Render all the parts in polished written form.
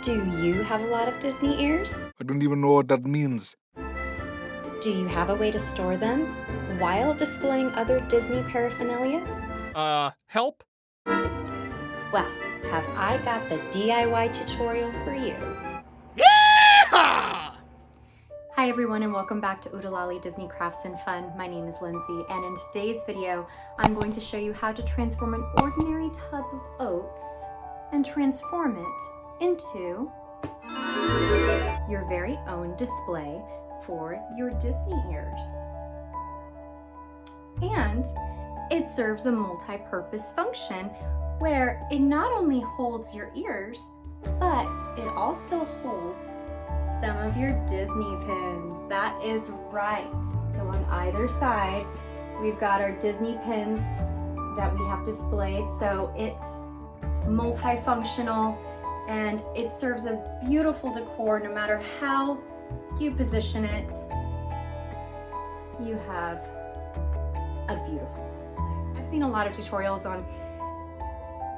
Do you have a lot of Disney ears? I don't even know what that means. Do you have a way to store them while displaying other Disney paraphernalia? Help? Well, have I got the DIY tutorial for you. Yeehaw! Hi everyone and welcome back to Oodalali Disney Crafts and Fun. My name is Lindsay and in today's video, I'm going to show you how to transform an ordinary tub of oats and transform it into your very own display for your Disney ears. And it serves a multi-purpose function where it not only holds your ears, but it also holds some of your Disney pins. That is right. So on either side, we've got our Disney pins that we have displayed. So it's multifunctional and it serves as beautiful decor no matter how you position it. You have a beautiful display. I've seen a lot of tutorials on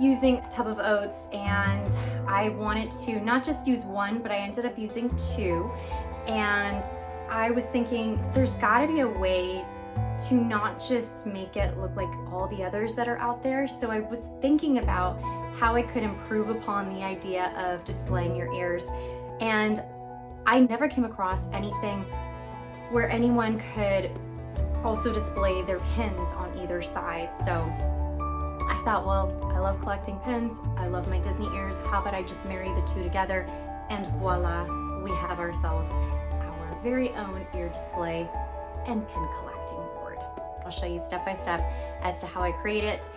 using a tub of oats and I wanted to not just use one, but I ended up using two. And I was thinking there's gotta be a way to not just make it look like all the others that are out there. So I was thinking about how I could improve upon the idea of displaying your ears. And I never came across anything where anyone could also display their pins on either side. So I thought, well, I love collecting pins. I love my Disney ears. How about I just marry the two together and voila, we have ourselves our very own ear display and pin collecting board. I'll show you step by step as to how I create it.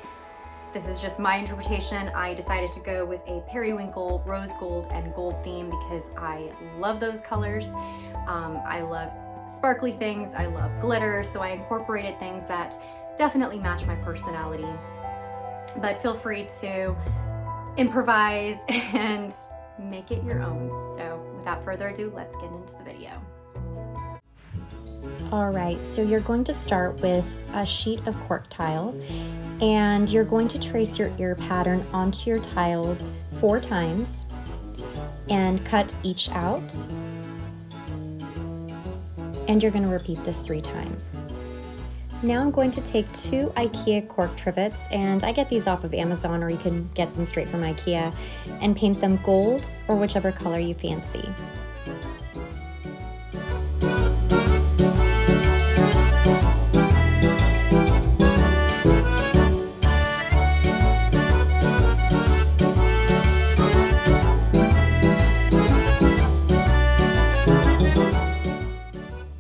This is just my interpretation. I decided to go with a periwinkle, rose gold, and gold theme because I love those colors. I love sparkly things. I love glitter. So I incorporated things that definitely match my personality. But feel free to improvise and make it your own. So without further ado, let's get into the video. All right, so you're going to start with a sheet of cork tile and you're going to trace your ear pattern onto your tiles 4 times and cut each out. And you're going to repeat this 3 times. Now I'm going to take 2 IKEA cork trivets, and I get these off of Amazon or you can get them straight from IKEA, and paint them gold or whichever color you fancy.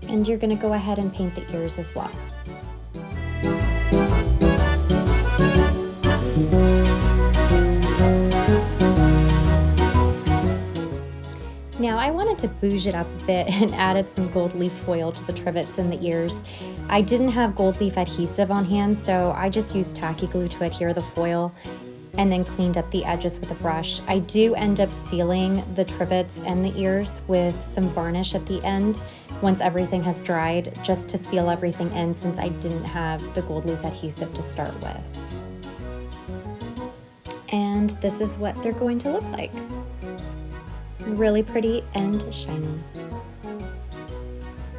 And you're going to go ahead and paint the ears as well. Now I wanted to bouge it up a bit and added some gold leaf foil to the trivets and the ears. I didn't have gold leaf adhesive on hand, so I just used tacky glue to adhere the foil and then cleaned up the edges with a brush. I do end up sealing the trivets and the ears with some varnish at the end once everything has dried, just to seal everything in since I didn't have the gold leaf adhesive to start with. And this is what they're going to look like. Really pretty and shiny.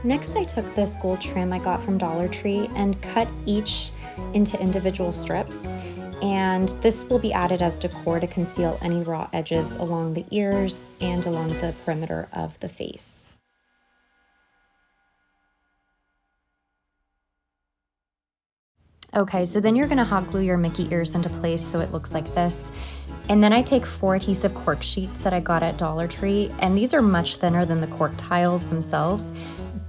Next, I took this gold trim I got from Dollar Tree and cut each into individual strips. And this will be added as decor to conceal any raw edges along the ears and along the perimeter of the face. Okay, so then you're gonna hot glue your Mickey ears into place so it looks like this. And then I take 4 adhesive cork sheets that I got at Dollar Tree, and these are much thinner than the cork tiles themselves,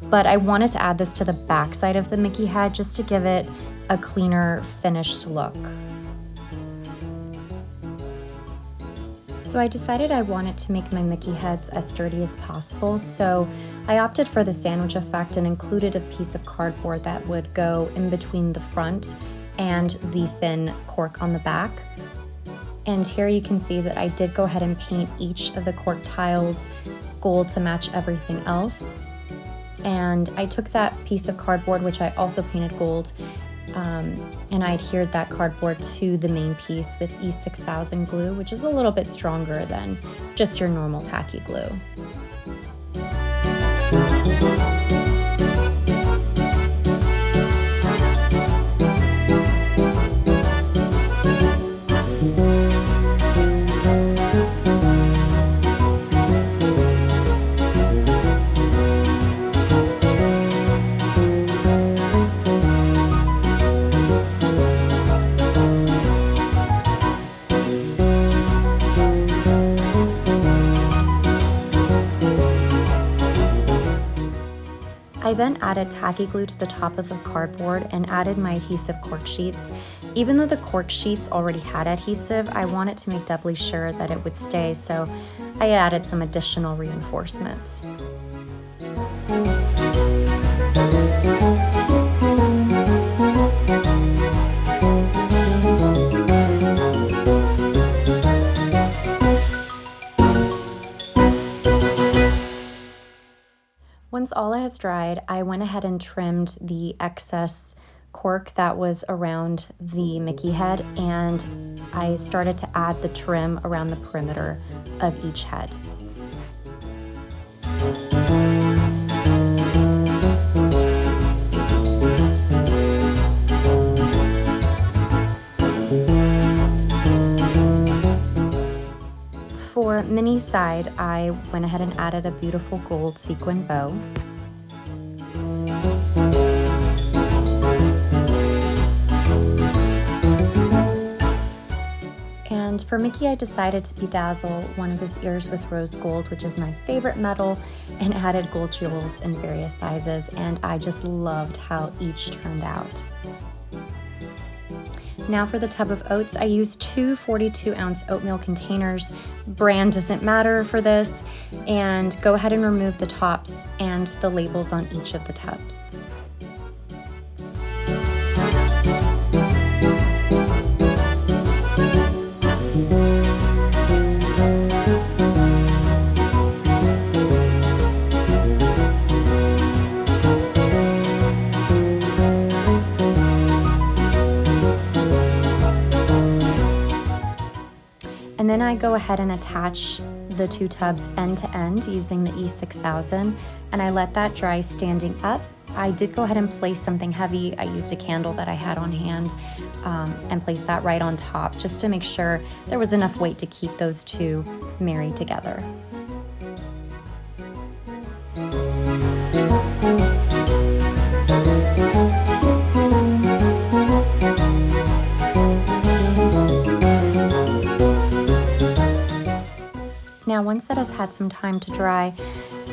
but I wanted to add this to the back side of the Mickey head just to give it a cleaner, finished look. So I decided I wanted to make my Mickey heads as sturdy as possible, so I opted for the sandwich effect and included a piece of cardboard that would go in between the front and the thin cork on the back. And here you can see that I did go ahead and paint each of the cork tiles gold to match everything else. And I took that piece of cardboard, which I also painted gold, and I adhered that cardboard to the main piece with E6000 glue, which is a little bit stronger than just your normal tacky glue. I then added tacky glue to the top of the cardboard and added my adhesive cork sheets. Even though the cork sheets already had adhesive, I wanted to make doubly sure that it would stay, so I added some additional reinforcements. Once all has dried, I went ahead and trimmed the excess cork that was around the Mickey head, and I started to add the trim around the perimeter of each head. For Minnie's side, I went ahead and added a beautiful gold sequin bow. And for Mickey, I decided to bedazzle one of his ears with rose gold, which is my favorite metal, and added gold jewels in various sizes, and I just loved how each turned out. Now for the tub of oats, I used two 42-ounce oatmeal containers. Brand doesn't matter for this. And go ahead and remove the tops and the labels on each of the tubs. And then I go ahead and attach the two tubs end to end using the E6000, and I let that dry standing up. I did go ahead and place something heavy. I used a candle that I had on hand and placed that right on top just to make sure there was enough weight to keep those two married together. Now, once that has had some time to dry,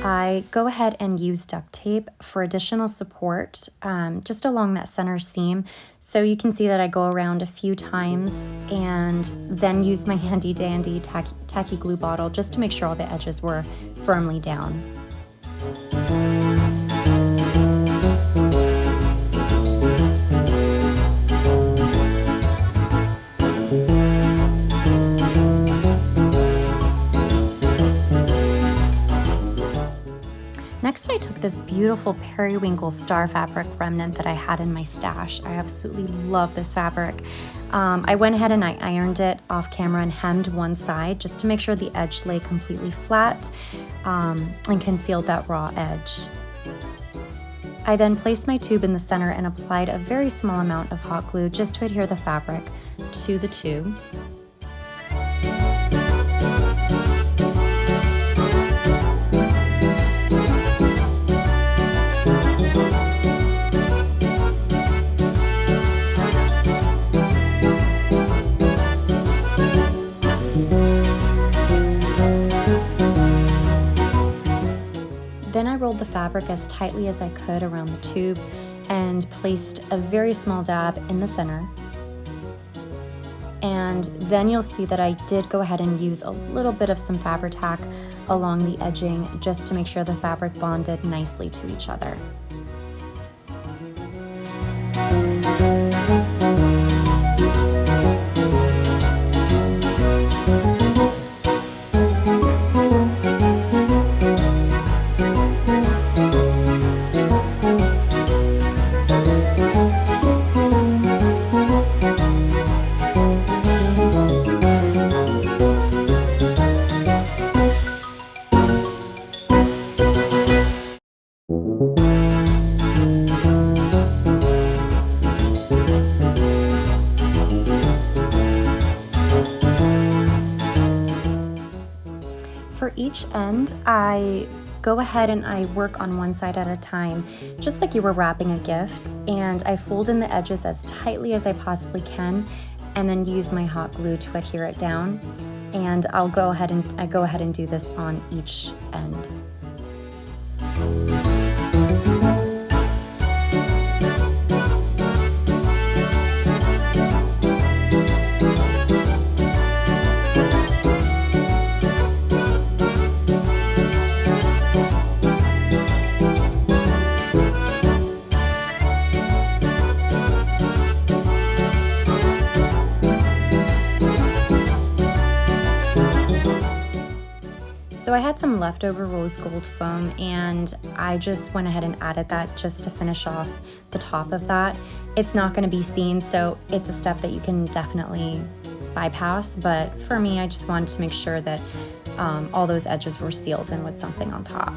I go ahead and use duct tape for additional support just along that center seam. So you can see that I go around a few times and then use my handy dandy tacky glue bottle just to make sure all the edges were firmly down. Next, I took this beautiful periwinkle star fabric remnant that I had in my stash. I absolutely love this fabric. I went ahead and I ironed it off camera and hemmed one side just to make sure the edge lay completely flat and concealed that raw edge. I then placed my tube in the center and applied a very small amount of hot glue just to adhere the fabric to the tube. Then I rolled the fabric as tightly as I could around the tube and placed a very small dab in the center. And then you'll see that I did go ahead and use a little bit of some Fabri-Tac along the edging just to make sure the fabric bonded nicely to each other. for each end, I go ahead and I work on one side at a time, just like you were wrapping a gift, and I fold in the edges as tightly as I possibly can, and then use my hot glue to adhere it down. And I go ahead and do this on each end. So I had some leftover rose gold foam, and I just went ahead and added that just to finish off the top of that. It's not going to be seen, so it's a step that you can definitely bypass, but for me, I just wanted to make sure that all those edges were sealed in with something on top.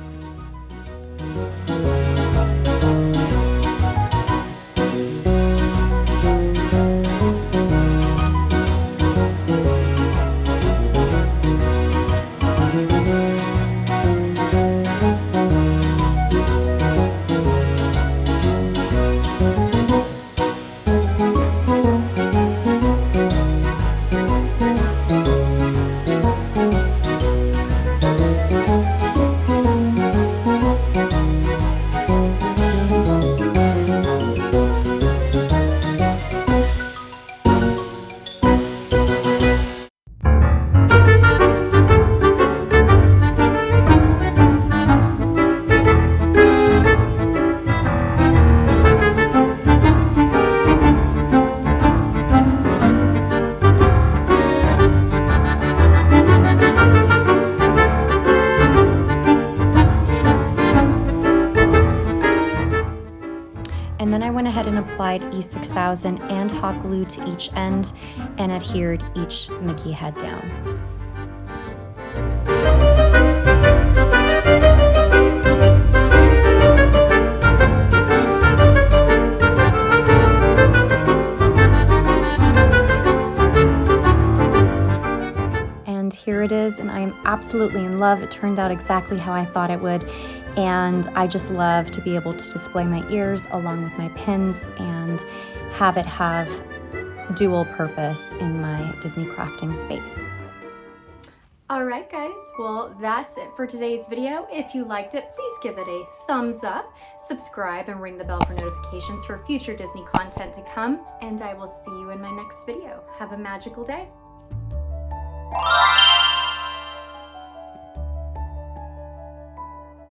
And then I went ahead and applied E6000 and hot glue to each end and adhered each Mickey head down. And here it is, and I am absolutely in love. It turned out exactly how I thought it would. And I just love to be able to display my ears along with my pins and have it have dual purpose in my Disney crafting space. All right, guys, well, that's it for today's video. If you liked it, please give it a thumbs up, subscribe, and ring the bell for notifications for future Disney content to come. And I will see you in my next video. Have a magical day.